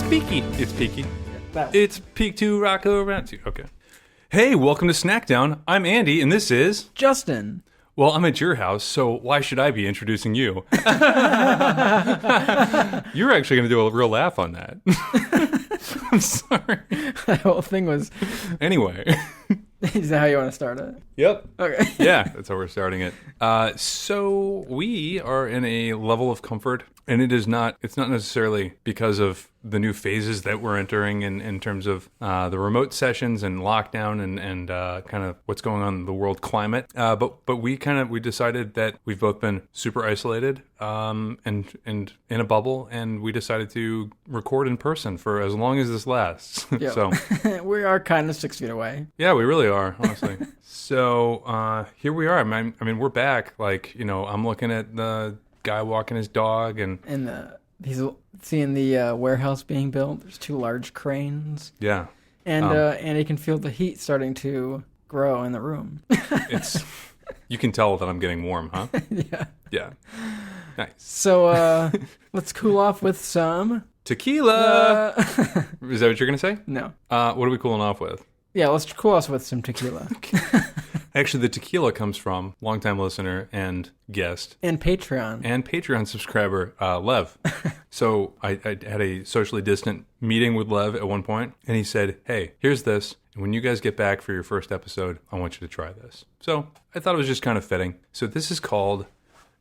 peaky. It's peaky. That's... It's peak to rock around to. Okay. Hey, welcome to Snackdown. I'm Andy, and this is... Justin. Well, I'm at your house, so why should I be introducing you? You're actually going to do a real laugh on that. I'm sorry. That whole thing was... Anyway. Is that how you want to start it? Yep. Okay. Yeah, that's how we're starting it. So we are in a level of comfort, and it's not necessarily because of the new phases that we're entering in terms of the remote sessions and lockdown and kind of what's going on in the world climate. But we decided that we've both been super isolated and in a bubble, and we decided to record in person for as long as this lasts. Yep. So we are kind of 6 feet away. yeah, we really are, honestly. So here we are. I mean, we're back. Like, you know, I'm looking at the guy walking his dog, and he's seeing the warehouse being built. There's 2 large cranes. Yeah. And he can feel the heat starting to grow in the room. You can tell that I'm getting warm, huh? Yeah. Yeah. Nice. So let's cool off with some tequila. Is that what you're gonna say? No. What are we cooling off with? Yeah, let's cool off with some tequila. Actually, the tequila comes from longtime listener and guest. And Patreon subscriber, Lev. So I had a socially distant meeting with Lev at one point, and he said, hey, here's this. And when you guys get back for your first episode, I want you to try this. So I thought it was just kind of fitting. So this is called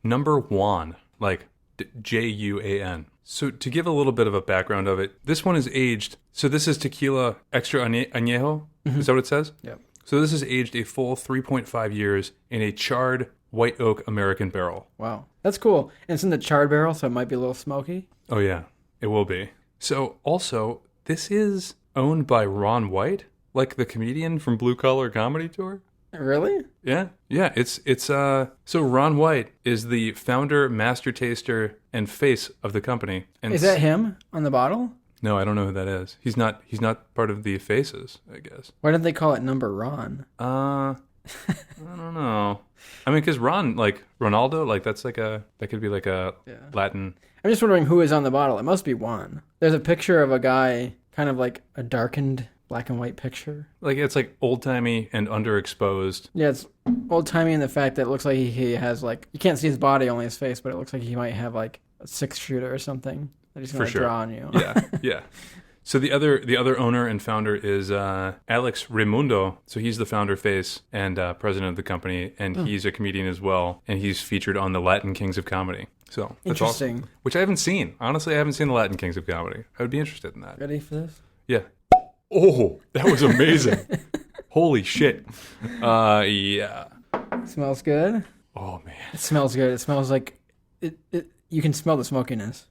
Number Juan, like Juan. So to give a little bit of a background of it, this one is aged. So this is tequila extra añejo. Mm-hmm. Is that what it says? Yep. So this is aged a full 3.5 years in a charred white oak American barrel. Wow. That's cool. And it's in the charred barrel, so it might be a little smoky. Oh, yeah. It will be. So also, this is owned by Ron White, like the comedian from Blue Collar Comedy Tour. Really? Yeah. Yeah. So Ron White is the founder, master taster, and face of the company. And is that him on the bottle? No, I don't know who that is. He's not part of the faces, I guess. Why didn't they call it Number Ron? I don't know. I mean, because Ron, like Ronaldo, like that could be like a Latin. I'm just wondering who is on the bottle. It must be Juan. There's a picture of a guy, kind of like a darkened black and white picture. Like it's like old timey and underexposed. Yeah, it's old timey in the fact that it looks like he has like, you can't see his body, only his face, but it looks like he might have like a 6-shooter or something that he's going to draw on you. Yeah, yeah. So the other owner and founder is Alex Raimundo. So he's the founder face and president of the company, and he's a comedian as well, and he's featured on the Latin Kings of Comedy. So that's interesting. Awesome. Which I haven't seen. Honestly, I haven't seen the Latin Kings of Comedy. I would be interested in that. Ready for this? Yeah. Oh, that was amazing. Holy shit. Yeah. Smells good. Oh man. It smells good. It smells like it you can smell the smokiness.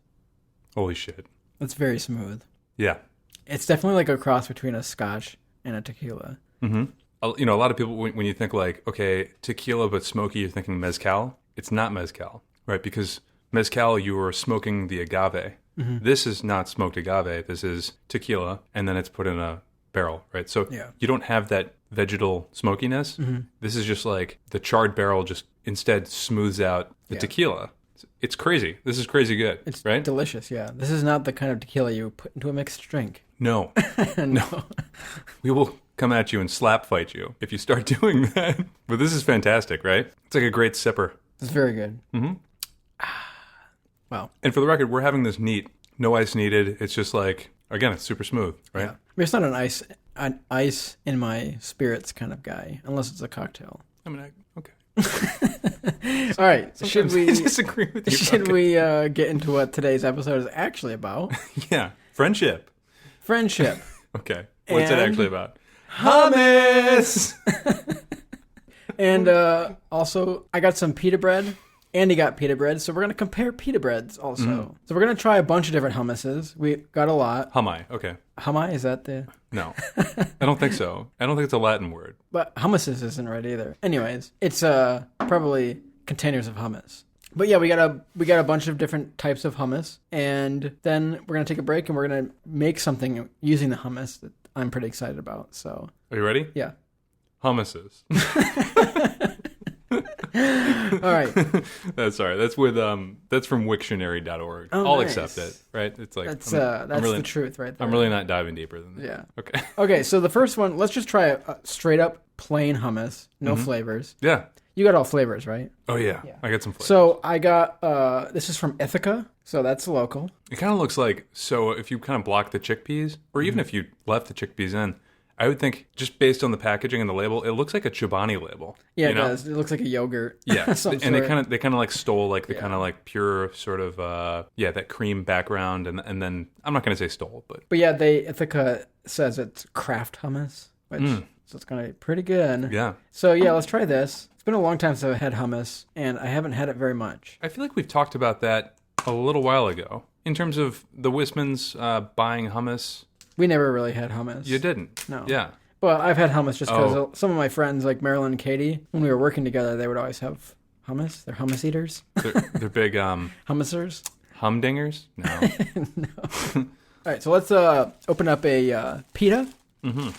Holy shit. It's very smooth. Yeah. It's definitely like a cross between a scotch and a tequila. Mm-hmm. You know, a lot of people, when you think like, okay, tequila but smoky, you're thinking mezcal. It's not mezcal, right? Because mezcal, you were smoking the agave. Mm-hmm. This is not smoked agave. This is tequila, and then it's put in a barrel, right? So you don't have that vegetal smokiness. Mm-hmm. This is just like the charred barrel just instead smooths out the tequila. It's crazy. This is crazy good, it's right? Delicious, yeah. This is not the kind of tequila you put into a mixed drink. No. No. We will come at you and slap fight you if you start doing that. But this is fantastic, right? It's like a great sipper. It's very good. Mm-hmm. Wow. And for the record, we're having this neat. No ice needed. It's just like, again, it's super smooth, right? Yeah. I mean, it's not an ice in my spirits kind of guy, unless it's a cocktail. I mean, okay. All right. Sometimes should we I disagree with you? Should we get into what today's episode is actually about? Yeah. Friendship. Okay. What's it actually about? Hummus! And also, I got some pita bread. Andy got pita bread, so we're going to compare pita breads also. Mm. So we're going to try a bunch of different hummuses. We got a lot. Hummi, okay. Hummi, is that the... No, I don't think so. I don't think it's a Latin word. But hummuses isn't right either. Anyways, it's probably containers of hummus. But yeah, we got a bunch of different types of hummus, and then we're going to take a break, and we're going to make something using the hummus that I'm pretty excited about. So, are you ready? Yeah. Hummuses. All right. That's all right. That's with that's from Wiktionary.org. Oh, I'll nice. accept it, right? It's like That's I'm really, the truth right there. I'm really not diving deeper than that. Yeah. Okay. Okay, so the first one, let's just try a straight up plain hummus, no flavors. Yeah. You got all flavors, right? Oh yeah. I got some flavors. So I got this is from Ithaca, so that's local. It kind of looks like, so if you kind of block the chickpeas, or even if you left the chickpeas in, I would think, just based on the packaging and the label, it looks like a Chobani label. Yeah, you it know? does. It looks like a yogurt. Yeah, Some and sort. they kind of like stole like the kind of like pure sort of that cream background, and then I'm not gonna say stole, but But yeah, Ithaca says it's craft hummus, which so it's gonna be pretty good. yeah. So yeah, let's try this. It's been a long time since I've had hummus, and I haven't had it very much. I feel like we've talked about that a little while ago in terms of the Wismans buying hummus. We never really had hummus. You didn't, No. Yeah. Well, I've had hummus just because Oh. some of my friends, like Marilyn and Katie, when we were working together, they would always have hummus. They're hummus eaters. They're big Hummusers. humdingers. No. All right, so let's open up a pita. Mm-hmm.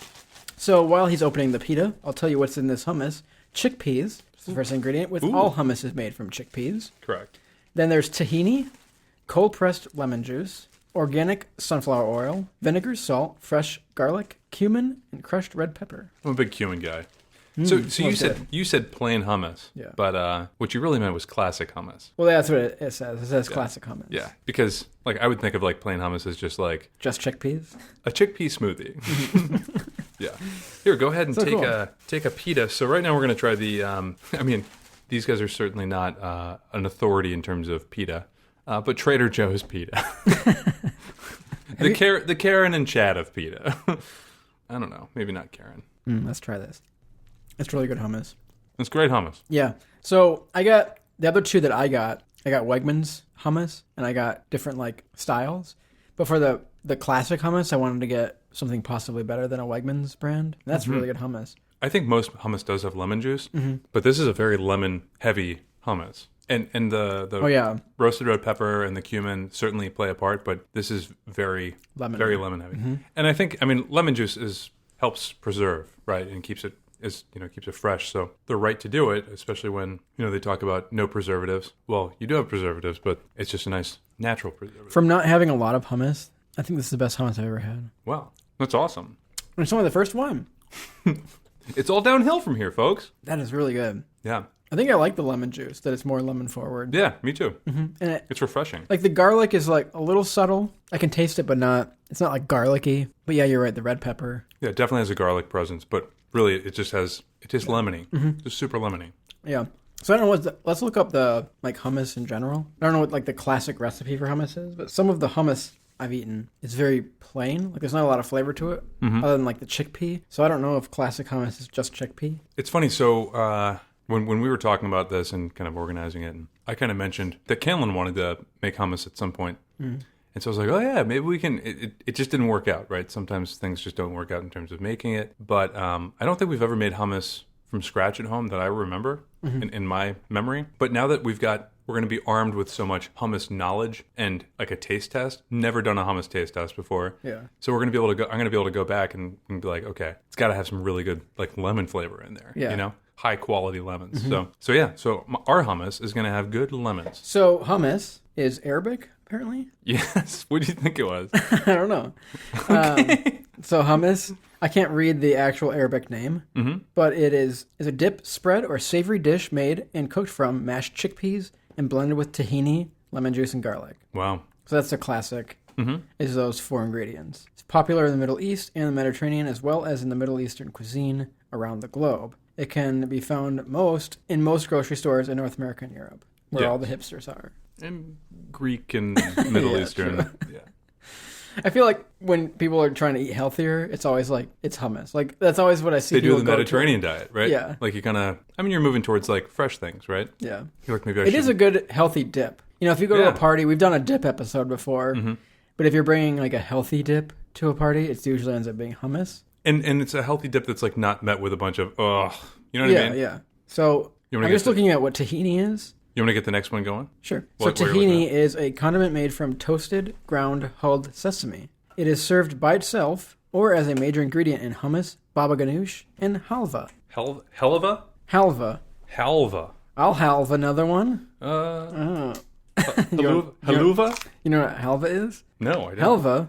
So while he's opening the pita, I'll tell you what's in this hummus. Chickpeas, the first ingredient, with all hummus is made from chickpeas. Correct. Then there's tahini, cold-pressed lemon juice, organic sunflower oil, vinegar, salt, fresh garlic, cumin, and crushed red pepper. I'm a big cumin guy. So you said plain hummus, Yeah. but what you really meant was classic hummus. Well, that's what it says. It says classic hummus. Yeah, because like I would think of like plain hummus as just like Just chickpeas? a chickpea smoothie. Yeah. Here, go ahead and take a pita. So right now we're going to try the. I mean, these guys are certainly not an authority in terms of pita, but Trader Joe's pita. The Karen and Chad of pita. I don't know. Maybe not Karen. Let's try this. It's really good hummus. It's great hummus. Yeah. So I got the other two that I got Wegmans hummus, and I got different like styles. But for the classic hummus, I wanted to get something possibly better than a Wegmans brand. And that's really good hummus. I think most hummus does have lemon juice, but this is a very lemon heavy hummus. And the roasted red pepper and the cumin certainly play a part, but this is very lemon heavy. And I think lemon juice helps preserve, right, and keeps it fresh. So they're right to do it, especially when they talk about no preservatives. Well, you do have preservatives, but it's just a nice natural preservative. From not having a lot of hummus, I think this is the best hummus I've ever had. Wow, that's awesome. And it's only the first one. It's all downhill from here, folks. That is really good. Yeah. I think I like the lemon juice, that it's more lemon forward. Yeah, me too. And It's refreshing. like the garlic is like a little subtle. I can taste it, but it's not like garlicky. But yeah, you're right. The red pepper. Yeah, it definitely has a garlic presence, but really it tastes lemony. Just super lemony. Yeah. So I don't know let's look up the like hummus in general. I don't know what like the classic recipe for hummus is, but some of the hummus I've eaten is very plain. Like there's not a lot of flavor to it other than like the chickpea. So I don't know if classic hummus is just chickpea. It's funny. So when we were talking about this and kind of organizing it, and I kind of mentioned that Canlin wanted to make hummus at some point. And so I was like, oh yeah, maybe we can. It just didn't work out, right? Sometimes things just don't work out in terms of making it. But I don't think we've ever made hummus from scratch at home that I remember in my memory. But now that we're going to be armed with so much hummus knowledge and like a taste test. Never done a hummus taste test before. Yeah. So we're going to be able to go. I'm going to be able to go back and be like, okay, it's got to have some really good like lemon flavor in there. Yeah. High quality lemons. So yeah. So our hummus is going to have good lemons. So hummus is Arabic, apparently. Yes. What do you think it was? I don't know. Okay. So hummus. I can't read the actual Arabic name, but it is a dip, spread, or savory dish made and cooked from mashed chickpeas and blended with tahini, lemon juice, and garlic. Wow. So that's the classic, is those 4 ingredients. It's popular in the Middle East and the Mediterranean, as well as in the Middle Eastern cuisine around the globe. It can be found in most grocery stores in North America and Europe, where all the hipsters are. And Greek and Middle Eastern. Yeah. I feel like when people are trying to eat healthier, it's always like, it's hummus. Like, that's always what I see. They do the Mediterranean diet, right? Yeah. Like you kind of, you're moving towards like fresh things, right? Yeah. You're like, maybe it is a good, healthy dip. If you go to a party, we've done a dip episode before, but if you're bringing like a healthy dip to a party, it usually ends up being hummus. And it's a healthy dip that's like not met with a bunch of, you know what I mean? Yeah. So I'm just looking at what tahini is. You want to get the next one going? Sure. So tahini is a condiment made from toasted, ground, hulled sesame. It is served by itself or as a major ingredient in hummus, baba ganoush, and halva. Halva? Halva. Halva. I'll halve another one. Haluva? You know what halva is? No, I don't. Halva,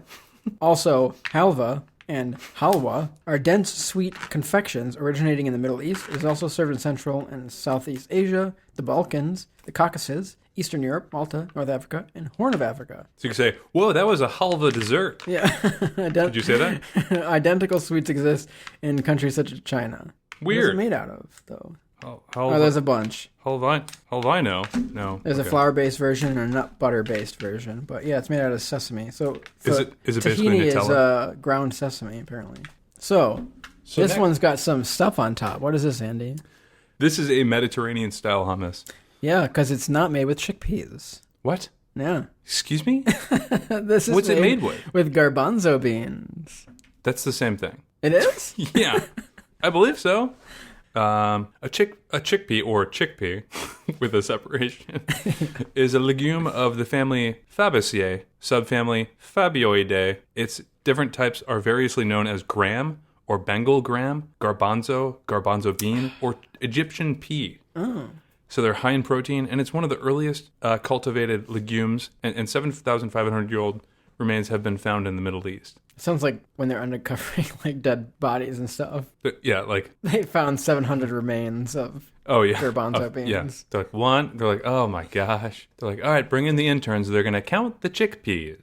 also halva and halwa, are dense, sweet confections originating in the Middle East. It is also served in Central and Southeast Asia, the Balkans, the Caucasus, Eastern Europe, Malta, North Africa, and Horn of Africa. So you can say, whoa, that was a halva dessert. Yeah. Did you say that? Identical sweets exist in countries such as China. Weird. What is it made out of, though? Oh, There's a bunch. Halvino? No. There's a flour-based version and a nut butter-based version. But yeah, it's made out of sesame. So Is it basically tahini Nutella? is ground sesame, apparently. So this one's got some stuff on top. What is this, Andy? This is a Mediterranean-style hummus. Yeah, because it's not made with chickpeas. What? Yeah. Excuse me? This is What's it made with? With garbanzo beans. That's the same thing. It is? Yeah, I believe so. A chickpea or chickpea, with a separation, is a legume of the family Fabaceae, subfamily Fabioideae. Its different types are variously known as gram or Bengal gram, garbanzo bean, or Egyptian pea. Oh. So they're high in protein, and it's one of the earliest cultivated legumes, and 7,500-year-old remains have been found in the Middle East. Sounds like when they're uncovering like dead bodies and stuff. But yeah, like they found 700 remains of garbanzo beans. Yeah, they're like one. They're like, oh my gosh. They're like, all right, bring in the interns. They're gonna count the chickpeas.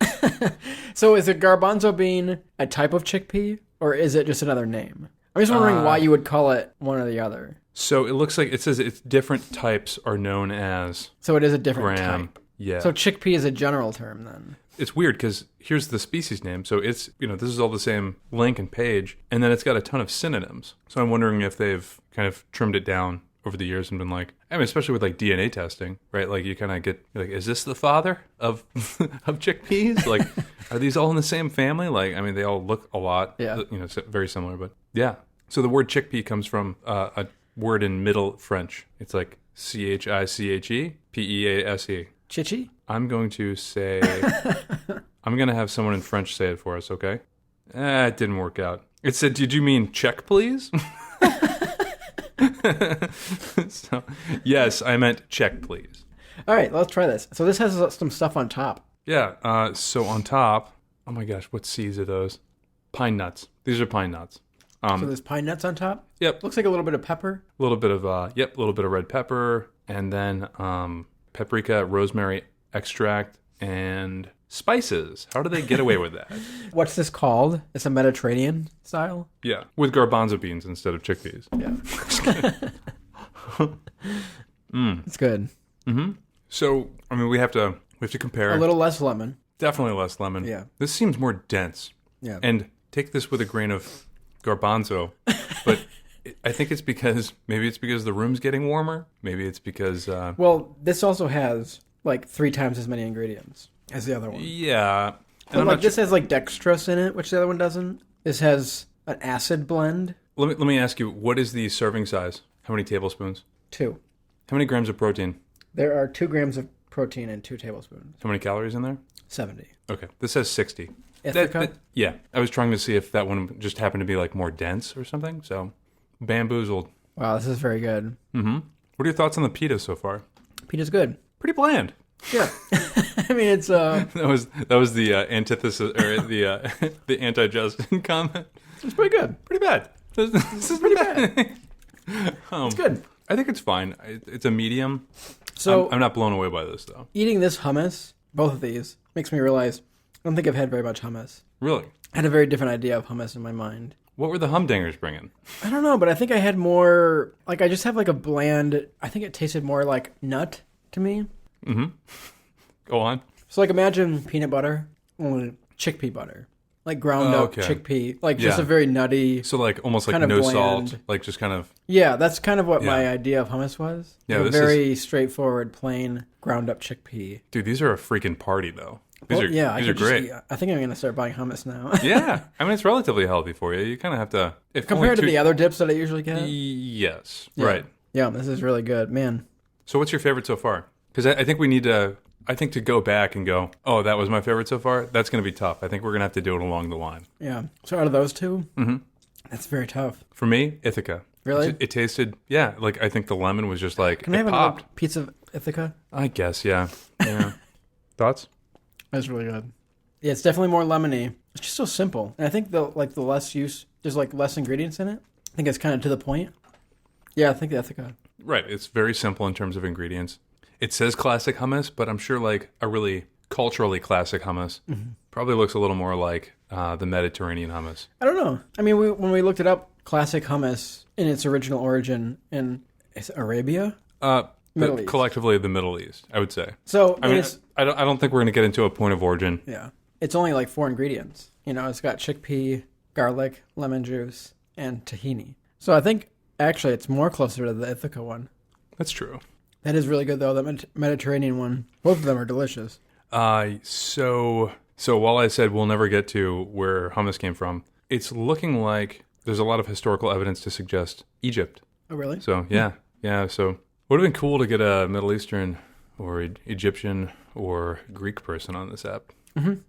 So is a garbanzo bean a type of chickpea, or is it just another name? I'm just wondering why you would call it one or the other. So it looks like it says it's different types are known as. So it is a different gram. type. Yeah. So chickpea is a general term then. It's weird because here's the species name. So it's, this is all the same link and page, and then it's got a ton of synonyms. So I'm wondering if they've kind of trimmed it down over the years and been like, I mean, especially with like DNA testing, right? Like you kind of get like, is this the father of of chickpeas? Like, are these all in the same family? Like, I mean, they all look a lot, very similar, but yeah. So the word chickpea comes from a word in Middle French. It's like CHICHE, PEASE. Chichi? I'm going to say, I'm going to have someone in French say it for us, okay? It didn't work out. It said, did you mean check, please? So, yes, I meant check, please. All right, let's try this. So this has some stuff on top. Yeah, so on top, oh my gosh, what seeds are those? Pine nuts. These are pine nuts. So there's pine nuts on top? Yep. Looks like a little bit of pepper. A little bit of, a little bit of red pepper, and then paprika, rosemary extract, and spices. How do they get away with that? What's this called? It's a Mediterranean style? Yeah, with garbanzo beans instead of chickpeas. Yeah. It's good. Mm-hmm. So, I mean, we have to compare. A little less lemon. Definitely less lemon. Yeah. This seems more dense. Yeah. And take this with a grain of garbanzo, but I think it's because the room's getting warmer. Maybe it's because. Well, this also has like 3 times as many ingredients as the other one. Yeah. But like this has like dextrose in it, which the other one doesn't. This has an acid blend. Let me ask you, what is the serving size? How many tablespoons? 2. How many grams of protein? There are 2 grams of protein and 2 tablespoons. How many calories in there? 70. Okay. This has 60. Ithaca? Yeah. I was trying to see if that one just happened to be like more dense or something. So, bamboozled. Wow, this is very good. Mm-hmm. What are your thoughts on the pita so far? Pita's good. Pretty bland. Yeah. I mean, it's that was the antithesis or the anti-Justin comment. It's pretty good. Pretty bad. This is pretty bad. It's good. I think it's fine. It's a medium. So I'm not blown away by this though. Eating this hummus, both of these, makes me realize I don't think I've had very much hummus. Really? I had a very different idea of hummus in my mind. What were the humdingers bringing? I don't know, but I think I had more, like I just have like a bland, I think it tasted more like nut to me. Mm-hmm. Go on. So like imagine peanut butter, only chickpea butter. Like ground up chickpea. Like just a very nutty. So like almost like no salt. Like just kind of. Yeah, that's kind of what my idea of hummus was. Yeah, a very straightforward, plain, ground up chickpea. Dude, these are a freaking party though. These are great. I think I'm going to start buying hummus now. Yeah. I mean, it's relatively healthy for you. You kind of have to. Compared to the other dips that I usually get? Yes. Yeah. Right. Yeah, this is really good. Man. So what's your favorite so far? Because I think we need to. I think to go back and go, oh, that was my favorite so far, that's going to be tough. I think we're going to have to do it along the line. Yeah. So out of those two, that's very tough. For me, Ithaca. Really? It tasted, yeah, like I think the lemon was just like, Can I it have popped. another pizza of Ithaca? I guess, yeah. Yeah. Thoughts? That's really good. Yeah, it's definitely more lemony. It's just so simple. And I think the less use, there's like less ingredients in it. I think it's kind of to the point. Yeah, I think the Ithaca. Right. It's very simple in terms of ingredients. It says classic hummus, but I'm sure like a really culturally classic hummus probably looks a little more like the Mediterranean hummus. I don't know. I mean, when we looked it up, classic hummus in its original origin in Arabia? Middle East. Collectively, the Middle East, I would say. So, I mean, I don't think we're going to get into a point of origin. Yeah. It's only like 4 ingredients. You know, it's got chickpea, garlic, lemon juice, and tahini. So I think, actually, it's more closer to the Ithaca one. That's true. That is really good, though, the Mediterranean one. Both of them are delicious. So while I said we'll never get to where hummus came from, it's looking like there's a lot of historical evidence to suggest Egypt. Oh, really? So, yeah. So it would have been cool to get a Middle Eastern or Egyptian or Greek person on this app. Mm-hmm.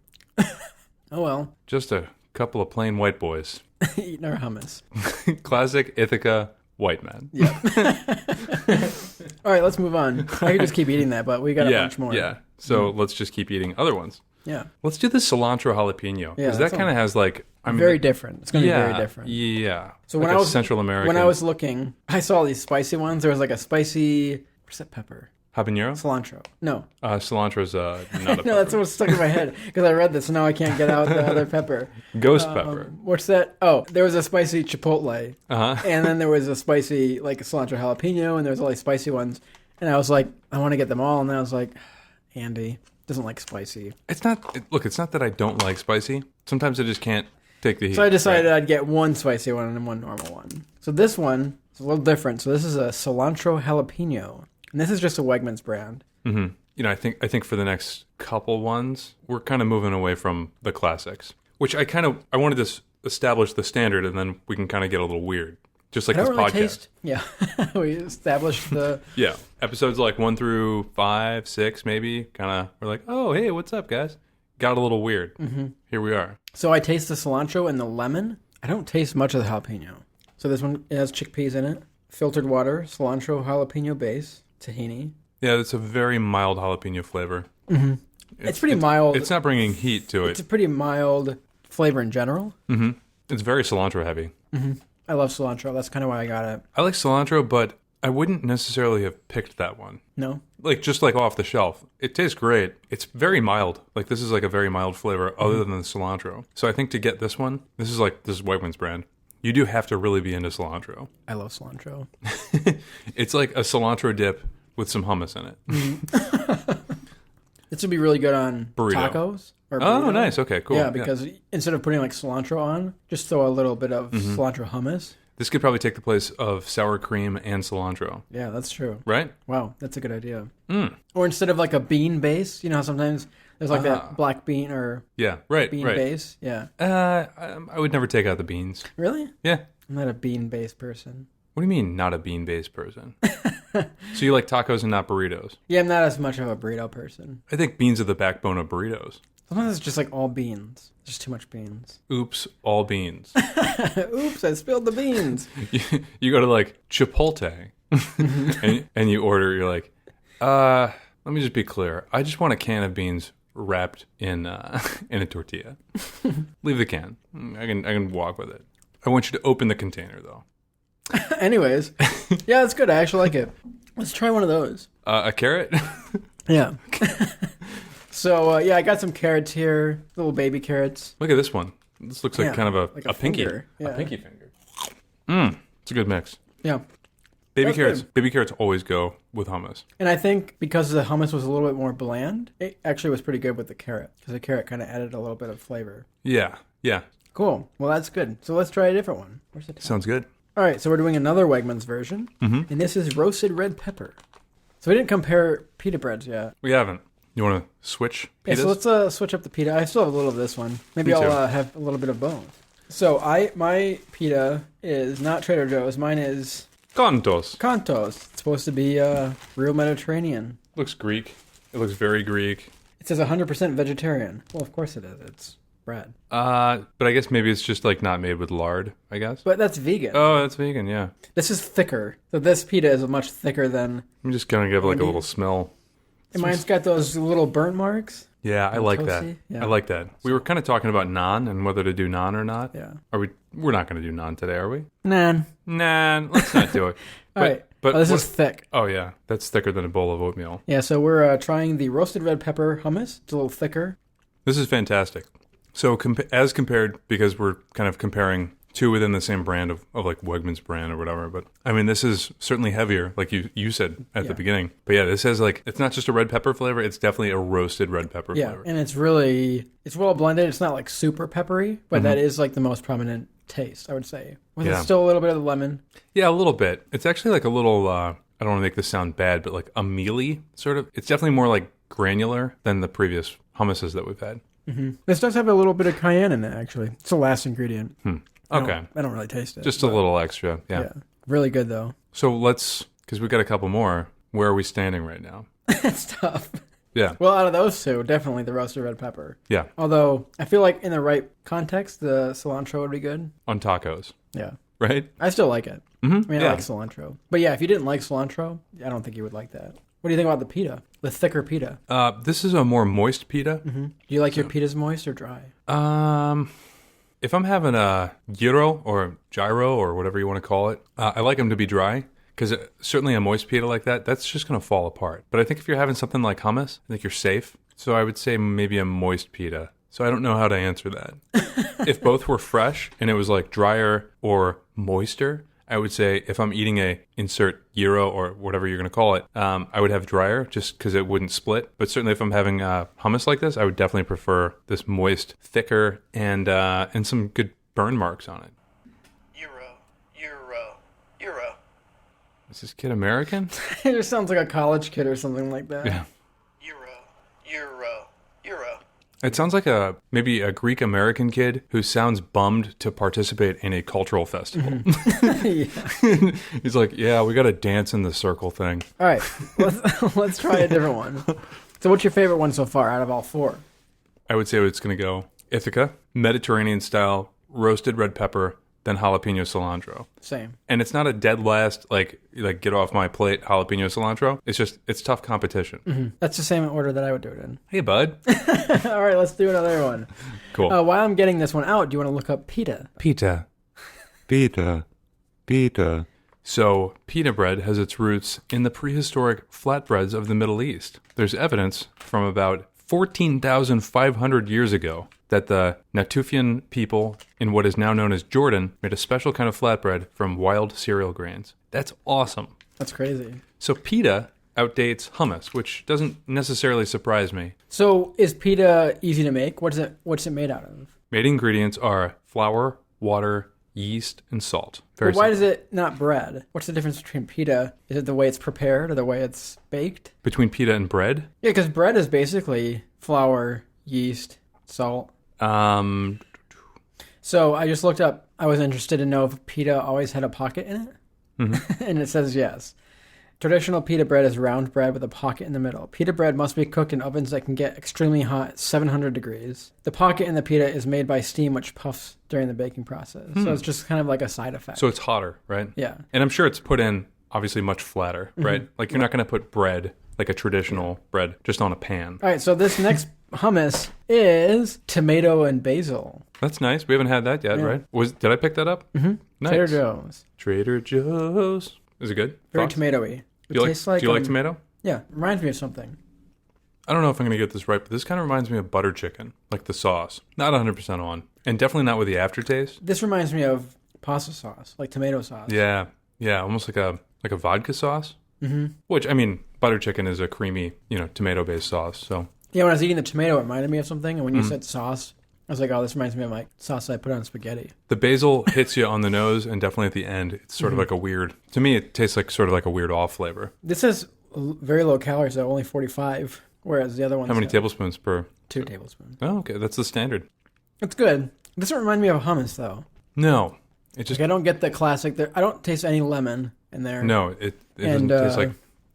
Oh, well. Just a couple of plain white boys. Eating our hummus. Classic Ithaca white man. Yeah. All right, let's move on. I could just keep eating that, but we got a bunch more. Yeah. So let's just keep eating other ones. Yeah. Let's do the cilantro jalapeno. Yeah, Because that kind of has like... very different. It's going to be very different. Yeah. So like when I was Central American... When I was looking, I saw these spicy ones. There was like a spicy... What's that pepper? Habanero? Cilantro. No. Cilantro's not a pepper. No, that's what stuck in my head because I read this and now I can't get out the other pepper. Ghost pepper. What's that? Oh, there was a spicy chipotle. Uh-huh. And then there was a spicy, like a cilantro jalapeno, and there was all these spicy ones. And I was like, I want to get them all. And then I was like, Andy doesn't like spicy. It's not that I don't like spicy. Sometimes I just can't take the heat. So I decided I'd get one spicy one and one normal one. So this one is a little different. So this is a cilantro jalapeno. And this is just a Wegmans brand. Mm-hmm. You know, I think for the next couple ones, we're kind of moving away from the classics, which I wanted to establish the standard, and then we can kind of get a little weird, just like this podcast. Yeah, we established the episodes like 1 through 5, 6, maybe. Kind of, we're like, oh hey, what's up, guys? Got a little weird. Mm-hmm. Here we are. So I taste the cilantro and the lemon. I don't taste much of the jalapeno. So this one has chickpeas in it, filtered water, cilantro jalapeno base. Tahini. Yeah, it's a very mild jalapeno flavor. Mm-hmm. It's pretty mild. It's not bringing heat to it. It's a pretty mild flavor in general. Mm-hmm. It's very cilantro heavy. Mm-hmm. I love cilantro. That's kind of why I got it. I like cilantro, but I wouldn't necessarily have picked that one. No? Like, just like off the shelf. It tastes great. It's very mild. Like, this is like a very mild flavor other than the cilantro. So I think to get this one, this is Wegmans brand. You do have to really be into cilantro. I love cilantro. It's like a cilantro dip with some hummus in it. Mm-hmm. This would be really good on burrito. Tacos. Or oh, nice. Okay, cool. Yeah, because instead of putting like cilantro on, just throw a little bit of cilantro hummus. This could probably take the place of sour cream and cilantro. Yeah, that's true. Right? Wow, that's a good idea. Mm. Or instead of like a bean base, you know how sometimes there's like that black bean or bean base? Yeah. I would never take out the beans. Really? Yeah. I'm not a bean-based person. What do you mean, not a bean-based person? So you like tacos and not burritos? Yeah, I'm not as much of a burrito person. I think beans are the backbone of burritos. Sometimes it's just like all beans. Just too much beans. Oops, all beans. Oops, I spilled the beans. You go to like Chipotle and you order, you're like, let me just be clear. I just want a can of beans wrapped in a tortilla. Leave the can. I can walk with it. I want you to open the container though. Anyways, yeah, that's good. I actually like it. Let's try one of those. A carrot? Yeah. So, I got some carrots here, little baby carrots. Look at this one. This looks like kind of a pinky. Finger. Yeah. A pinky finger. It's a good mix. Yeah. Baby That's carrots. good. Baby carrots always go with hummus. And I think because the hummus was a little bit more bland, it actually was pretty good with the carrot. Because the carrot kind of added a little bit of flavor. Yeah. Cool. Well, that's good. So let's try a different one. Where's the top? Sounds good. All right, so we're doing another Wegmans version. Mm-hmm. And this is roasted red pepper. So we didn't compare pita breads yet. We haven't. You want to switch pitas? Yeah, so let's switch up the pita. I still have a little of this one. Maybe I'll have a little bit of both. So my pita is not Trader Joe's. Mine is Contos. It's supposed to be real Mediterranean. Looks Greek. It looks very Greek. It says 100% vegetarian. Well, of course it is. It's bread. But I guess maybe it's just like not made with lard, I guess. But that's vegan. Oh, that's vegan, yeah. This is thicker. So this pita is much thicker than... I'm just going to give like a little smell. And mine's got those little burnt marks. Yeah, I like that. Yeah. I like that. We were kind of talking about naan and whether to do naan or not. Yeah. We're not going to do naan today, are we? Naan. Let's not do it. All right. But this is thick. Oh, yeah. That's thicker than a bowl of oatmeal. Yeah, so we're trying the roasted red pepper hummus. It's a little thicker. This is fantastic. So as compared, because we're kind of comparing two within the same brand of like Wegmans brand or whatever. But I mean, this is certainly heavier, like you said at the beginning. But yeah, this has like, it's not just a red pepper flavor. It's definitely a roasted red pepper flavor. Yeah, and it's well blended. It's not like super peppery, but that is like the most prominent taste, I would say. With still a little bit of the lemon. Yeah, a little bit. It's actually like a little, I don't want to make this sound bad, but like a mealy sort of. It's definitely more like granular than the previous hummuses that we've had. Mm-hmm. This does have a little bit of cayenne in it, actually. It's the last ingredient. Okay. I don't really taste it. Just a little extra, yeah. Really good, though. So because we got a couple more, where are we standing right now? It's tough. Yeah. Well, out of those two, definitely the roasted red pepper. Yeah. Although, I feel like in the right context, the cilantro would be good. On tacos. Yeah. Right? I still like it. Mm-hmm. I mean, I like cilantro. But yeah, if you didn't like cilantro, I don't think you would like that. What do you think about the pita? The thicker pita? This is a more moist pita. Mm-hmm. Do you like your pitas moist or dry? If I'm having a gyro or whatever you want to call it, I like them to be dry. Because certainly a moist pita like that, that's just going to fall apart. But I think if you're having something like hummus, I think you're safe. So I would say maybe a moist pita. So I don't know how to answer that. If both were fresh and it was like drier or moister, I would say if I'm eating a insert gyro or whatever you're going to call it, I would have drier just because it wouldn't split. But certainly if I'm having hummus like this, I would definitely prefer this moist, thicker, and some good burn marks on it. Euro. Is this kid American? It just sounds like a college kid or something like that. Yeah. Euro. It sounds like maybe a Greek American kid who sounds bummed to participate in a cultural festival. Mm-hmm. Yeah. He's like, yeah, we got to dance in the circle thing. All right, let's try a different one. So what's your favorite one so far out of all four? I would say it's going to go Ithaca, Mediterranean style, roasted red pepper, then jalapeno cilantro. Same. And it's not a dead last, like get off my plate jalapeno cilantro. It's tough competition. Mm-hmm. That's the same order that I would do it in. Hey, bud. All right, let's do another one. Cool. While I'm getting this one out, do you want to look up pita? Pita. So, pita bread has its roots in the prehistoric flatbreads of the Middle East. There's evidence from about 14,500 years ago that the Natufian people in what is now known as Jordan made a special kind of flatbread from wild cereal grains. That's awesome. That's crazy. So pita outdates hummus, which doesn't necessarily surprise me. So is pita easy to make? What's it made out of? Main ingredients are flour, water, yeast, and salt. But why is it not bread? What's the difference between pita? Is it the way it's prepared or the way it's baked? Between pita and bread? Yeah, because bread is basically flour, yeast, salt. So I just looked up. I was interested to know if pita always had a pocket in it. Mm-hmm. And it says yes. Traditional pita bread is round bread with a pocket in the middle. Pita bread must be cooked in ovens that can get extremely hot at 700 degrees. The pocket in the pita is made by steam, which puffs during the baking process. So it's just kind of like a side effect. So it's hotter, right? Yeah. And I'm sure it's put in, obviously, much flatter, right? Mm-hmm. Like you're not going to put bread, like a traditional bread, just on a pan. All right, so this next hummus is tomato and basil. That's nice. We haven't had that yet, right? Did I pick that up? Mm-hmm. Nice. Trader Joe's. Is it good? Very tomatoey. Do you like tomato? Yeah, reminds me of something. I don't know if I'm going to get this right, but this kind of reminds me of butter chicken, like the sauce. Not 100% on. And definitely not with the aftertaste. This reminds me of pasta sauce, like tomato sauce. Yeah, almost like a vodka sauce. Mm-hmm. Which, I mean, butter chicken is a creamy, tomato-based sauce, so... Yeah, when I was eating the tomato, it reminded me of something, and when you said sauce, I was like, oh, this reminds me of like sauce I put on spaghetti. The basil hits you on the nose, and definitely at the end, it's sort of like a weird... To me, it tastes like sort of like a weird off flavor. This is very low calories, though, only 45, whereas the other ones... How many tablespoons per... 2 tablespoons. Oh, okay, that's the standard. It's good. It doesn't remind me of hummus, though. No. It just... Like, I don't get the classic... I don't taste any lemon in there. No, it doesn't taste like...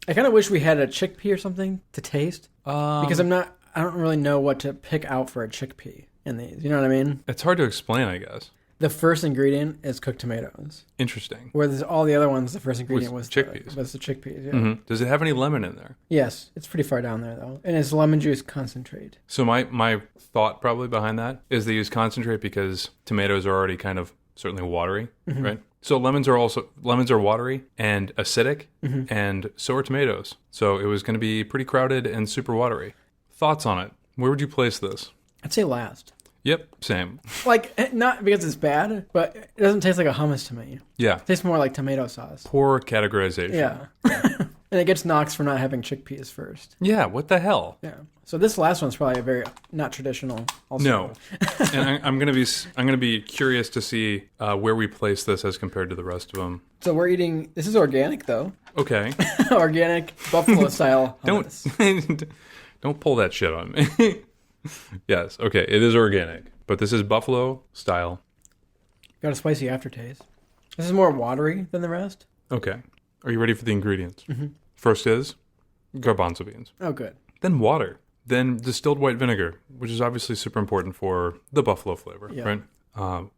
I kind of wish we had a chickpea or something to taste, because I don't really know what to pick out for a chickpea. in these. You know what I mean? It's hard to explain, I guess. The first ingredient is cooked tomatoes. Interesting. Whereas all the other ones, the first ingredient was chickpeas. The chickpeas, yeah. Mm-hmm. Does it have any lemon in there? Yes. It's pretty far down there, though. And it's lemon juice concentrate. So my thought probably behind that is they use concentrate because tomatoes are already kind of certainly watery, right? So lemons are watery and acidic, and so are tomatoes. So it was going to be pretty crowded and super watery. Thoughts on it? Where would you place this? I'd say last. Yep, same. Like, not because it's bad, but it doesn't taste like a hummus to me. Yeah. It tastes more like tomato sauce. Poor categorization. Yeah. And it gets knocked for not having chickpeas first. Yeah, what the hell? Yeah. So this last one's probably a very not traditional. Also. No. And I'm gonna be curious to see where we place this as compared to the rest of them. So we're eating. This is organic though. Okay. Organic buffalo style hummus. Don't pull that shit on me. Yes. Okay. It is organic, but this is buffalo style. Got a spicy aftertaste. This is more watery than the rest. Okay. Are you ready for the ingredients? First is garbanzo beans. Oh, good. Then water. Then distilled white vinegar, which is obviously super important for the buffalo flavor, right?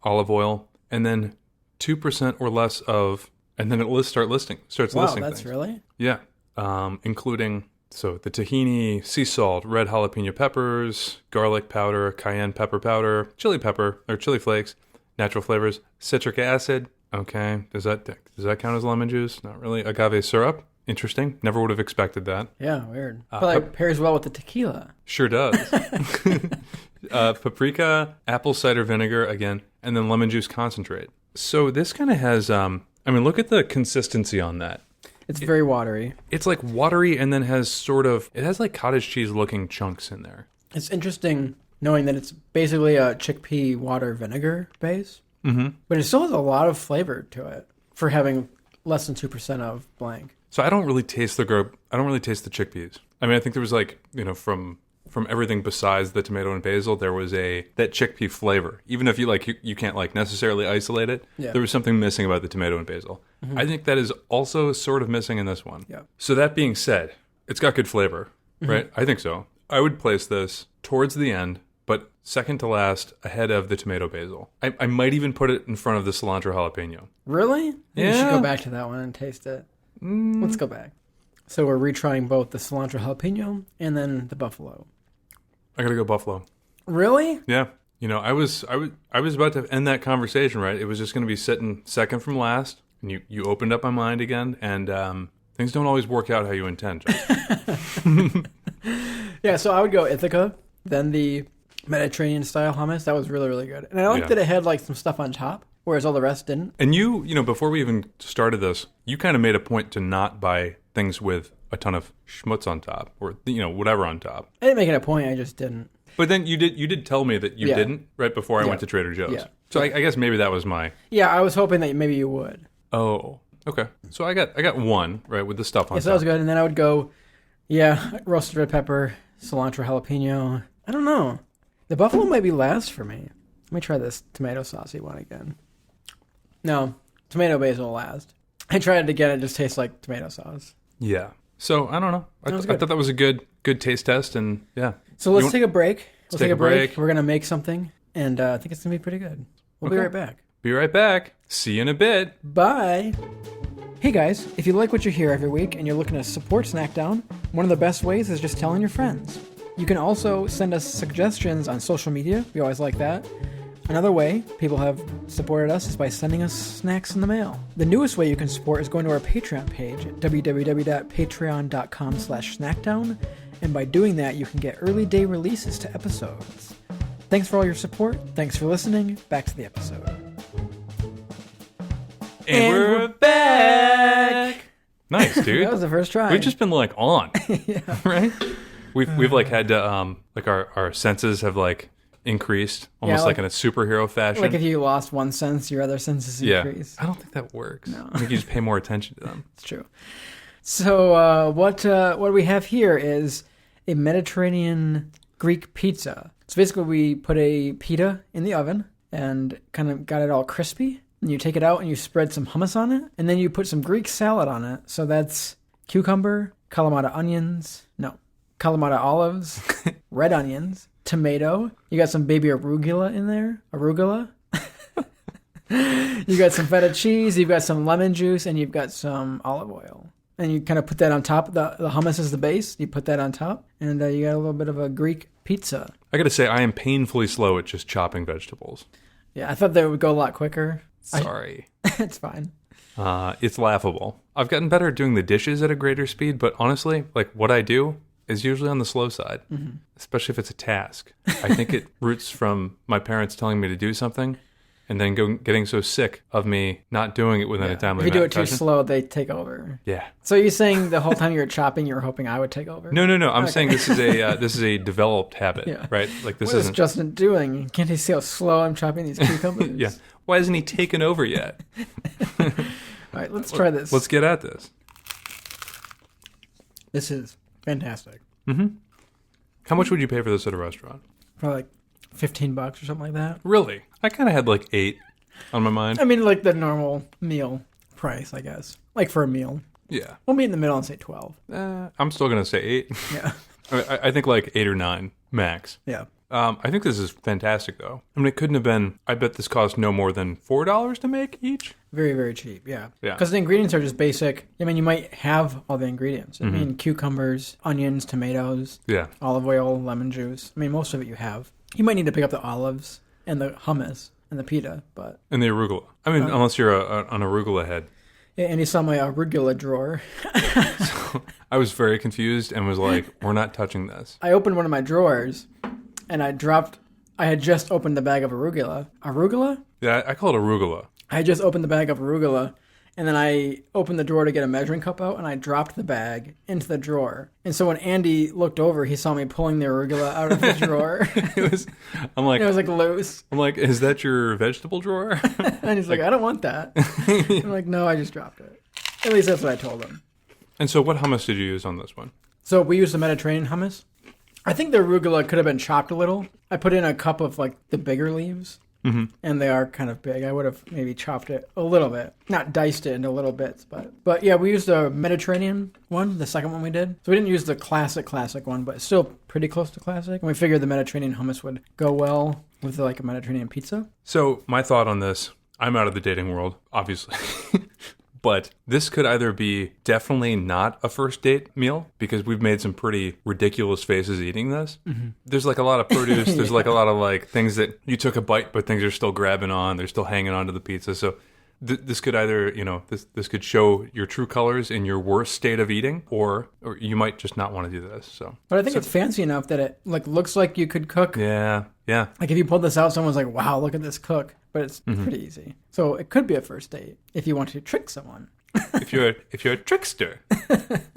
Olive oil, and then 2% or less of, and then it starts listing Wow, that's things. really? Yeah, including the tahini, sea salt, red jalapeno peppers, garlic powder, cayenne pepper powder, chili pepper or chili flakes, natural flavors, citric acid. Okay, does that count as lemon juice? Not really. Agave syrup. Interesting. Never would have expected that. Yeah, weird. Probably pairs well with the tequila. Sure does. Paprika, apple cider vinegar again, and then lemon juice concentrate. So this kind of has, look at the consistency on that. It's very watery. It's like watery and then it has like cottage cheese looking chunks in there. It's interesting knowing that it's basically a chickpea water vinegar base. But it still has a lot of flavor to it for having less than 2% of blank. So I don't really taste the chickpeas. I mean, I think there was from everything besides the tomato and basil, there was that chickpea flavor. Even if you can't necessarily isolate it, there was something missing about the tomato and basil. I think that is also sort of missing in this one. Yeah. So that being said, it's got good flavor, right? I think so. I would place this towards the end, but second to last, ahead of the tomato basil. I might even put it in front of the cilantro jalapeno. Really? Yeah. You should go back to that one and taste it. Let's go back. So we're retrying both the cilantro jalapeno and then the buffalo. I gotta go buffalo. Really? Yeah. I was about to end that conversation, right? It was just going to be sitting second from last, and you opened up my mind again, and things don't always work out how you intend. Yeah, so I would go Ithaca, then the Mediterranean style hummus. That was really, really good. And I liked that it had some stuff on top, whereas all the rest didn't. And you before we even started this, you kind of made a point to not buy things with a ton of schmutz on top or whatever on top. I didn't make it a point, I just didn't. But then you did tell me that you didn't right before I went to Trader Joe's. Yeah. So I guess maybe that was my... Yeah, I was hoping that maybe you would. Oh, okay. So I got one, right, with the stuff on top. So that was good. And then I would go, roasted red pepper, cilantro jalapeno. I don't know. The buffalo might be last for me. Let me try this tomato saucy one again. No, tomato basil last. I tried it again. It just tastes like tomato sauce. Yeah. So I don't know. I thought that was a good taste test, and yeah. So let's take a break. Let's take a break. We're gonna make something, and I think it's gonna be pretty good. We'll be right back. Be right back. See you in a bit. Bye. Hey guys, if you like what you hear every week and you're looking to support Snackdown, one of the best ways is just telling your friends. You can also send us suggestions on social media. We always like that. Another way people have supported us is by sending us snacks in the mail. The newest way you can support is going to our Patreon page at www.patreon.com/snackdown, and by doing that, you can get early day releases to episodes. Thanks for all your support. Thanks for listening. Back to the episode. And we're back! Nice, dude. That was the first try. We've just been on. Yeah. Right? We've had to, our senses have increased almost like in a superhero fashion. Like if you lost one sense, your other senses increase. I don't think that works. No. I think you just pay more attention to them. It's true. So what we have here is a Mediterranean Greek pizza. So basically we put a pita in the oven and kind of got it all crispy. And you take it out and you spread some hummus on it. And then you put some Greek salad on it. So that's cucumber, Kalamata olives, red onions, tomato. You got some baby arugula in there. Arugula. You got some feta cheese. You've got some lemon juice, and you've got some olive oil. And you kind of put that on top. The hummus is the base. You put that on top, and you got a little bit of a Greek pizza. I got to say, I am painfully slow at just chopping vegetables. Yeah, I thought that would go a lot quicker. Sorry. It's fine. It's laughable. I've gotten better at doing the dishes at a greater speed, but honestly, like what I do is usually on the slow side, especially if it's a task. I think it roots from my parents telling me to do something and then getting so sick of me not doing it within a timely If you do it fashion. too slow, they take over. Yeah. So you're saying the whole time you were chopping, you were hoping I would take over? No. I'm saying this is a developed habit, right? Like this What is isn't. Justin doing? Can't he see how slow I'm chopping these cucumbers? Yeah. Why hasn't he taken over yet? All right, let's try this. Let's get at this. This is fantastic. How much would you pay for this at a restaurant? Probably like $15 or something like that. Really? I kind of had like 8 on my mind. I mean, like the normal meal price, I guess. Like for a meal. Yeah. We'll meet in the middle and say 12. I'm still going to say 8. Yeah. I think like 8 or 9 max. Yeah. I think this is fantastic, though. I mean, it couldn't have been. I bet this cost no more than $4 to make each. Very, very cheap. Yeah. Yeah. Because the ingredients are just basic. I mean, you might have all the ingredients. I mean, cucumbers, onions, tomatoes, Yeah. olive oil, lemon juice. I mean, most of it you have. You might need to pick up the olives and the hummus and the pita, but... And the arugula. I mean, unless you're an arugula head. Yeah, and you saw my arugula drawer. I was very confused and was like, we're not touching this. I opened one of my drawers, and I had just opened the bag of arugula. Arugula? Yeah, I call it arugula. I had just opened the bag of arugula, and then I opened the drawer to get a measuring cup out, and I dropped the bag into the drawer. And so when Andy looked over, he saw me pulling the arugula out of the drawer. It was like loose. I'm like, is that your vegetable drawer? And he's like, I don't want that. I'm like, no, I just dropped it. At least that's what I told him. And so what hummus did you use on this one? So we used the Mediterranean hummus. I think the arugula could have been chopped a little. I put in a cup of like the bigger leaves. And they are kind of big. I would have maybe chopped it a little bit. Not diced it into little bits, but yeah, we used the Mediterranean one, the second one we did. So we didn't use the classic one, but still pretty close to classic. And we figured the Mediterranean hummus would go well with like a Mediterranean pizza. So my thought on this, I'm out of the dating world, obviously. But this could either be definitely not a first date meal because we've made some pretty ridiculous faces eating this. There's like a lot of produce. There's like a lot of like things that you took a bite, but things are still grabbing on. They're still hanging on to the pizza. So this could either, this could show your true colors in your worst state of eating, or you might just not want to do this. So, but I think it's fancy enough that it like looks like you could cook. Yeah. Like if you pulled this out, someone's like, "Wow, look at this cook." But it's pretty easy. So it could be a first date if you want to trick someone. if you're a trickster.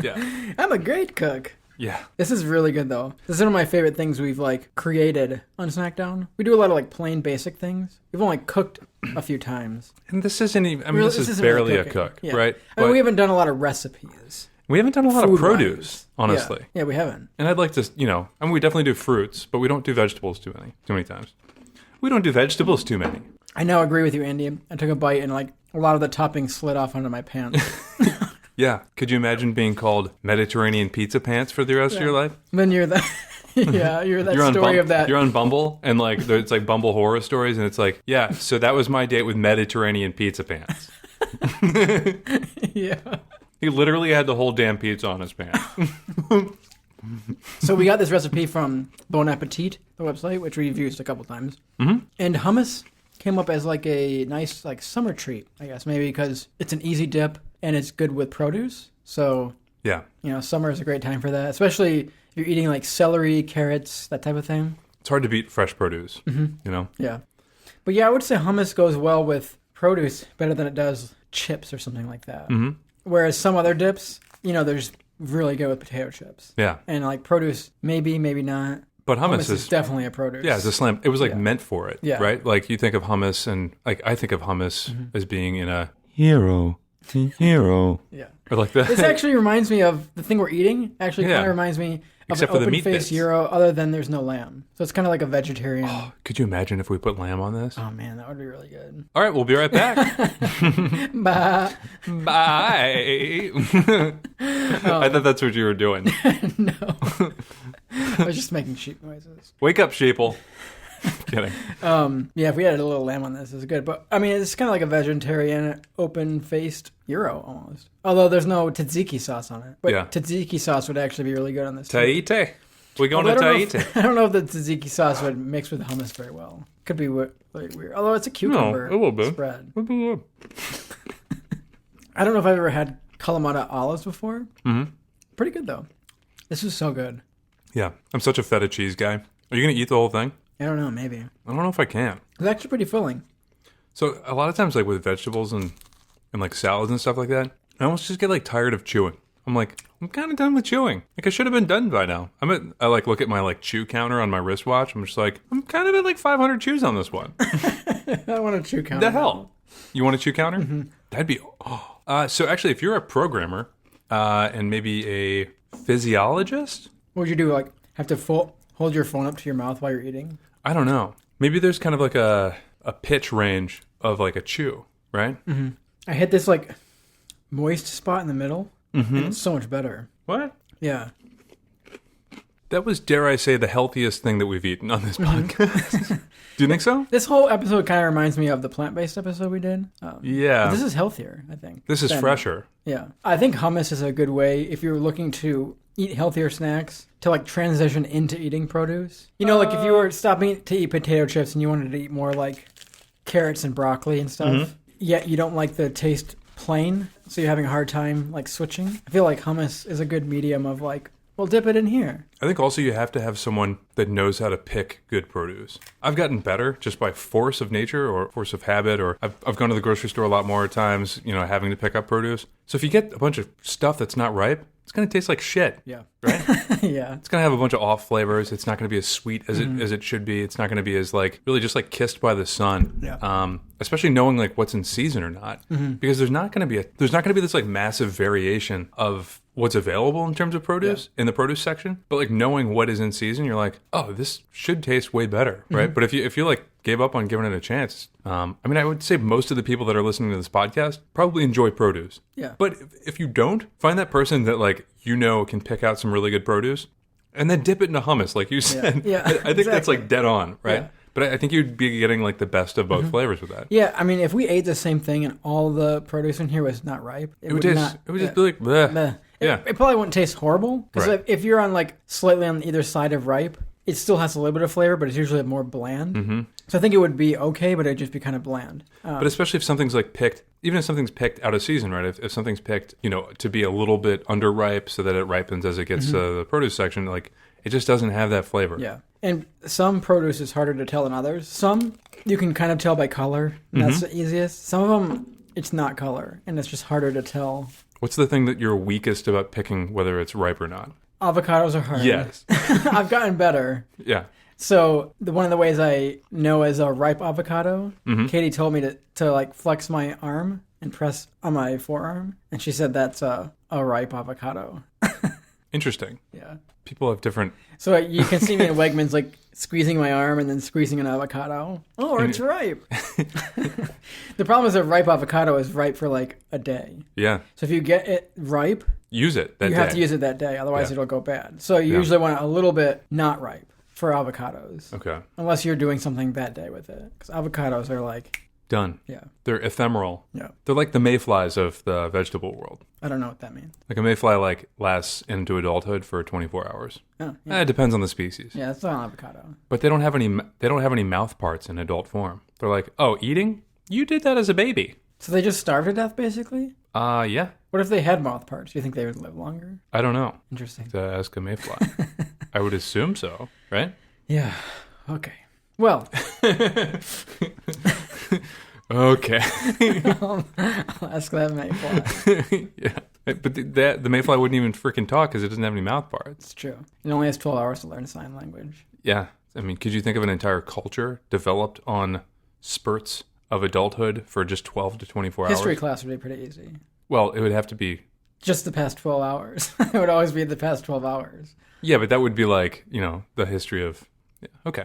Yeah. I'm a great cook. Yeah. This is really good though. This is one of my favorite things we've like created on Snackdown. We do a lot of like plain basic things. We've only cooked a few times. And this isn't even, this is isn't barely really a cook, yeah. right? I mean, we haven't done a lot of recipes. We haven't done a lot of Food-wise. produce, honestly. Yeah, we haven't. And I'd like to, I mean, we definitely do fruits, but we don't do vegetables too many times. We don't do vegetables too many. I now agree with you, Andy. I took a bite and like a lot of the toppings slid off onto my pants. Yeah. Could you imagine being called Mediterranean pizza pants for the rest of your life? Then you're that. Yeah, you're that You're story of that. You're on Bumble, and like it's like Bumble horror stories, and it's like, yeah, so that was my date with Mediterranean pizza pants. Yeah. He literally had the whole damn pizza on his pants. So we got this recipe from Bon Appetit, the website, which we've used a couple times. And hummus came up as like a nice like summer treat, I guess, maybe because it's an easy dip and it's good with produce. So Yeah. Summer is a great time for that, especially if you're eating like celery, carrots, that type of thing. It's hard to beat fresh produce, Yeah. But yeah, I would say hummus goes well with produce better than it does chips or something like that. Whereas some other dips, there's really good with potato chips. Yeah. And like produce, maybe not. But hummus is definitely a produce. Yeah, it's a slam. It was like meant for it, Yeah. right? Like you think of hummus, and like I think of hummus as being in a hero. Yeah. Or like that. This actually reminds me of the thing we're eating. Actually, kind Yeah. of reminds me of Except an for the meat open-faced bits. gyro, other than there's no lamb. So it's kind of like a vegetarian. Could you imagine if we put lamb on this? Oh man, that would be really good. All right, we'll be right back. Bye. Bye. I thought that's what you were doing. No. I was just making sheep noises. Wake up, sheeple. Kidding. Yeah, if we had a little lamb on this, it's good. But I mean, it's kind of like a vegetarian, open-faced gyro almost. Although there's no tzatziki sauce on it. But tzatziki sauce would actually be really good on this. Tahiti. We're going to Tahiti. I don't know if the tzatziki sauce would mix with hummus very well. Could be really weird. Although it's a cucumber spread. I don't know if I've ever had Kalamata olives before. Mm-hmm. Pretty good, though. This is so good. Yeah. I'm such a feta cheese guy. Are you going to eat the whole thing? I don't know. Maybe. I don't know if I can. It's actually pretty filling. So a lot of times, like with vegetables and like salads and stuff like that, I almost just get like tired of chewing. I'm like, I'm kind of done with chewing. Like I should have been done by now. I like look at my like chew counter on my wristwatch. I'm just like, I'm kind of at like 500 chews on this one. I want a chew counter. The hell? You want a chew counter? Mm-hmm. That'd be. So actually, if you're a programmer and maybe a physiologist, what would you do? Like have to hold your phone up to your mouth while you're eating? I don't know. Maybe there's kind of like a pitch range of like a chew, right? Mm-hmm. I hit this like moist spot in the middle, and it's so much better. What? Yeah. That was, dare I say, the healthiest thing that we've eaten on this podcast. Do you think so? This whole episode kind of reminds me of the plant-based episode we did. Yeah. This is healthier, I think. This is fresher. Yeah. I think hummus is a good way if you're looking to eat healthier snacks to like transition into eating produce. You know, like if you were stopping to eat potato chips and you wanted to eat more like carrots and broccoli and stuff, yet you don't like the taste plain, so you're having a hard time like switching. I feel like hummus is a good medium of like, well, dip it in here. I think also you have to have someone that knows how to pick good produce. I've gotten better just by force of nature or force of habit, or I've gone to the grocery store a lot more times, you know, having to pick up produce. So if you get a bunch of stuff that's not ripe, it's going to taste like shit. Yeah. Right? Yeah. It's going to have a bunch of off flavors. It's not going to be as sweet as it should be. It's not going to be as like really just like kissed by the sun. Yeah. Especially knowing like what's in season or not, because there's not going to be this like massive variation of what's available in terms of produce in the produce section. But like knowing what is in season, you're like, oh, this should taste way better, right? But if you like gave up on giving it a chance, I mean, I would say most of the people that are listening to this podcast probably enjoy produce. Yeah. But if you don't, find that person that like you know can pick out some really good produce, and then dip it into hummus, like you said. Yeah. I think that's like dead on, right? Yeah. But I think you'd be getting like the best of both flavors with that. Yeah, I mean, if we ate the same thing and all the produce in here was not ripe, it would just be like, bleh. Bleh. Yeah. It probably wouldn't taste horrible, because if you're on like slightly on either side of ripe, it still has a little bit of flavor, but it's usually more bland. So I think it would be okay, but it'd just be kind of bland. But especially if something's like picked, even if something's picked out of season, right? If something's picked, you know, to be a little bit underripe so that it ripens as it gets to the produce section, like it just doesn't have that flavor. Yeah. And some produce is harder to tell than others. Some you can kind of tell by color, and that's the easiest. Some of them, it's not color, and it's just harder to tell. What's the thing that you're weakest about picking whether it's ripe or not? Avocados are hard. Yes. I've gotten better. Yeah. So one of the ways I know is a ripe avocado. Katie told me to like flex my arm and press on my forearm, and she said that's a ripe avocado. Interesting. Yeah. People have different... So you can see me in Wegmans like squeezing my arm and then squeezing an avocado. Oh, it's ripe. The problem is a ripe avocado is ripe for like a day. Yeah. So if you get it ripe... Use it that day. You have to use it that day, otherwise it'll go bad. So you usually want it a little bit not ripe for avocados. Okay. Unless you're doing something that day with it. Because avocados are like... Done. Yeah. They're ephemeral. Yeah. They're like the mayflies of the vegetable world. I don't know what that means. Like a mayfly like lasts into adulthood for 24 hours. Oh, yeah. It depends on the species. Yeah, it's not an avocado. But they don't have any mouth parts in adult form. They're like, "Oh, eating? You did that as a baby." So they just starve to death basically? Yeah. What if they had mouth parts? Do you think they would live longer? I don't know. Interesting. To ask a mayfly. I would assume so, right? Yeah. Okay. Well, okay. I'll ask that mayfly. Yeah. But the mayfly wouldn't even freaking talk because it doesn't have any mouth parts. It's true. It only has 12 hours to learn sign language. Yeah. I mean, could you think of an entire culture developed on spurts of adulthood for just 12 to 24 hours? History class would be pretty easy. Well, it would have to be... Just the past 12 hours. It would always be the past 12 hours. Yeah, but that would be like, you know, the history of... Yeah, okay.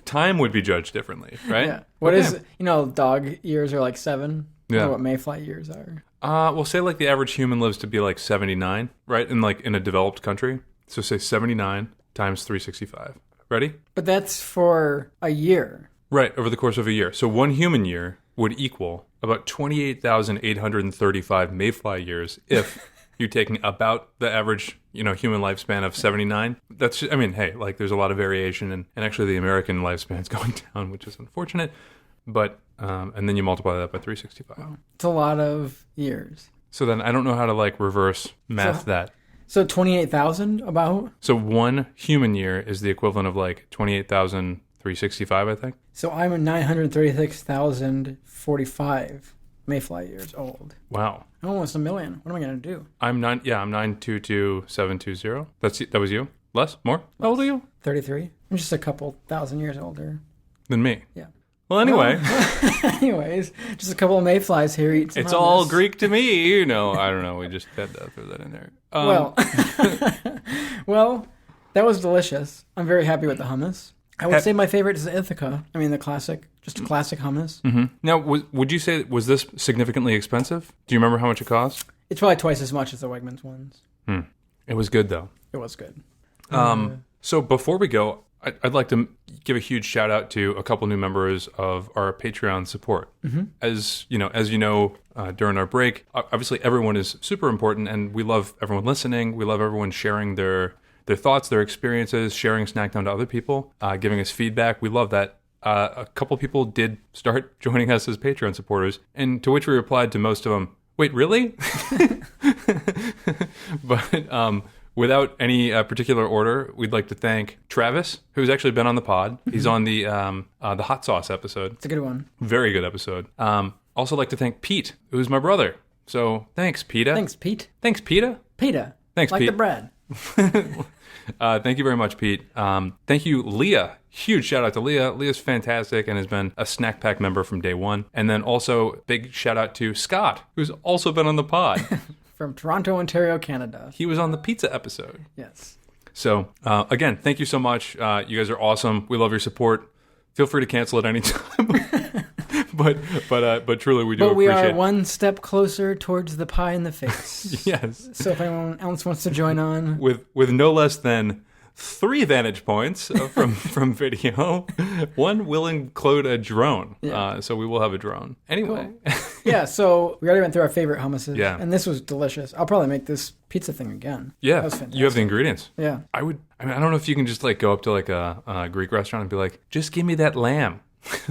Time would be judged differently, right? Yeah. What is, you know, dog years are like 7? Yeah. Or what mayfly years are. Well, say like the average human lives to be like 79, right? In like in a developed country. So say 79 times 365. Ready? But that's for a year. Right, over the course of a year. So 1 human year would equal about 28,835 mayfly years if you're taking about the average, human lifespan of 79. That's, hey, like there's a lot of variation, and actually the American lifespan is going down, which is unfortunate. But, and then you multiply that by 365. It's a lot of years. So then I don't know how to like reverse math that. So 28,000 about? So 1 human year is the equivalent of like 28,365, I think. So I'm 936,045 mayfly years old. Wow. I'm almost a million. What am I going to do? I'm 922,720. That was you? Less? More? How old are you? 33. I'm just a couple thousand years older. Than me. Yeah. Well, anyway. Anyways, just a couple of mayflies here. Eat some It's hummus. all Greek to me. I don't know. We just had to throw that in there. Well, that was delicious. I'm very happy with the hummus. I would say my favorite is the Ithaca. The classic, just a classic hummus. Mm-hmm. Now, would you say, was this significantly expensive? Do you remember how much it cost? It's probably twice as much as the Wegmans ones. It was good, though. It was good. So before we go, I'd like to give a huge shout out to a couple new members of our Patreon support. Mm-hmm. As you know, during our break, obviously everyone is super important, and we love everyone listening. We love everyone sharing their thoughts, their experiences, sharing Snackdown to other people, giving us feedback. We love that. A couple people did start joining us as Patreon supporters, and to which we replied to most of them, "Wait, really?" But without any particular order, we'd like to thank Travis, who's actually been on the pod. He's on the hot sauce episode. It's a good one. Very good episode. Also like to thank Pete, who's my brother. So thanks, Pita. Thanks, Pete. Thanks, Pita. Pita. Thanks, like Pete. the bread. Thank you very much, Pete. Thank you, Leah. Huge shout out to Leah. Leah's fantastic and has been a Snack Pack member from day one. And then also big shout out to Scott, who's also been on the pod. From Toronto, Ontario, Canada. He was on the pizza episode. Yes. So, again, thank you so much. You guys are awesome. We love your support. Feel free to cancel at any time. but truly, we do appreciate it. But we are one step closer towards the pie in the face. Yes. So if anyone else wants to join on. With no less than 3 vantage points from video. 1 will include a drone. Yeah. So we will have a drone. Anyway. Cool. Yeah, so we already went through our favorite hummuses. Yeah. And this was delicious. I'll probably make this pizza thing again. Yeah. That was fantastic. You have the ingredients. Yeah. I don't know if you can just like go up to like a Greek restaurant and be like, just give me that lamb.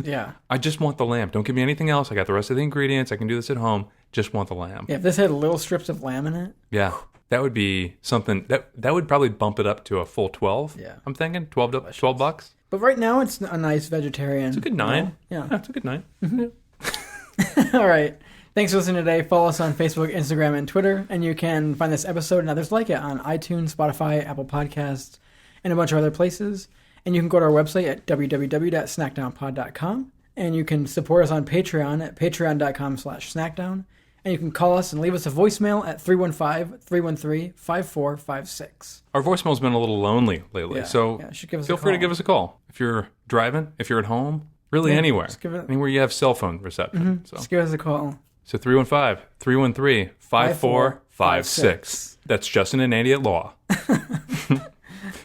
Yeah. I just want the lamb. Don't give me anything else. I got the rest of the ingredients. I can do this at home. Just want the lamb. Yeah, if this had little strips of lamb in it. Yeah. That would be something that would probably bump it up to a full 12. Yeah. I'm thinking $12. But right now it's a nice vegetarian. It's a good 9. Yeah. It's a good 9. Mm-hmm. All right. Thanks for listening today. Follow us on Facebook, Instagram, and Twitter. And you can find this episode and others like it on iTunes, Spotify, Apple Podcasts, and a bunch of other places. And you can go to our website at www.snackdownpod.com. And you can support us on Patreon at patreon.com/snackdown. And you can call us and leave us a voicemail at 315-313-5456. Our voicemail's been a little lonely lately, so feel free to give us a call. If you're driving, if you're at home, really anywhere. Anywhere you have cell phone reception. Mm-hmm. So. Just give us a call. So 315-313-5456. That's Justin and Andy at law.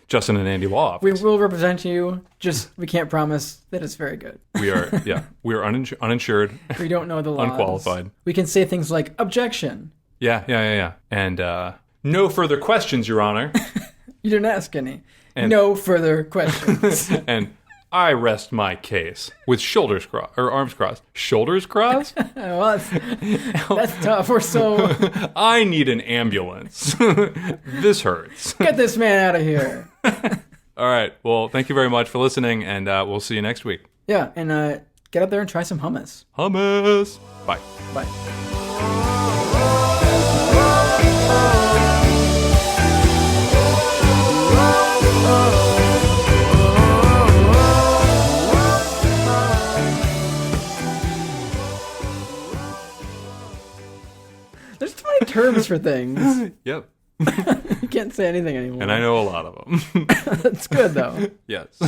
Justin and Andy Law. We will represent you. Just we can't promise that it's very good. We are uninsured. We don't know the laws. Unqualified. We can say things like objection. Yeah. And no further questions, Your Honor. You didn't ask any. And, no further questions. And I rest my case with shoulders crossed or arms crossed. Shoulders crossed? Well, that's tough. We're so. I need an ambulance. This hurts. Get this man out of here. All right. Well, thank you very much for listening, and we'll see you next week. Yeah, and get up there and try some hummus. Hummus. Bye. Bye. There's too many terms for things. Yep. You can't say anything anymore. And I know a lot of them. That's good, though. Yes.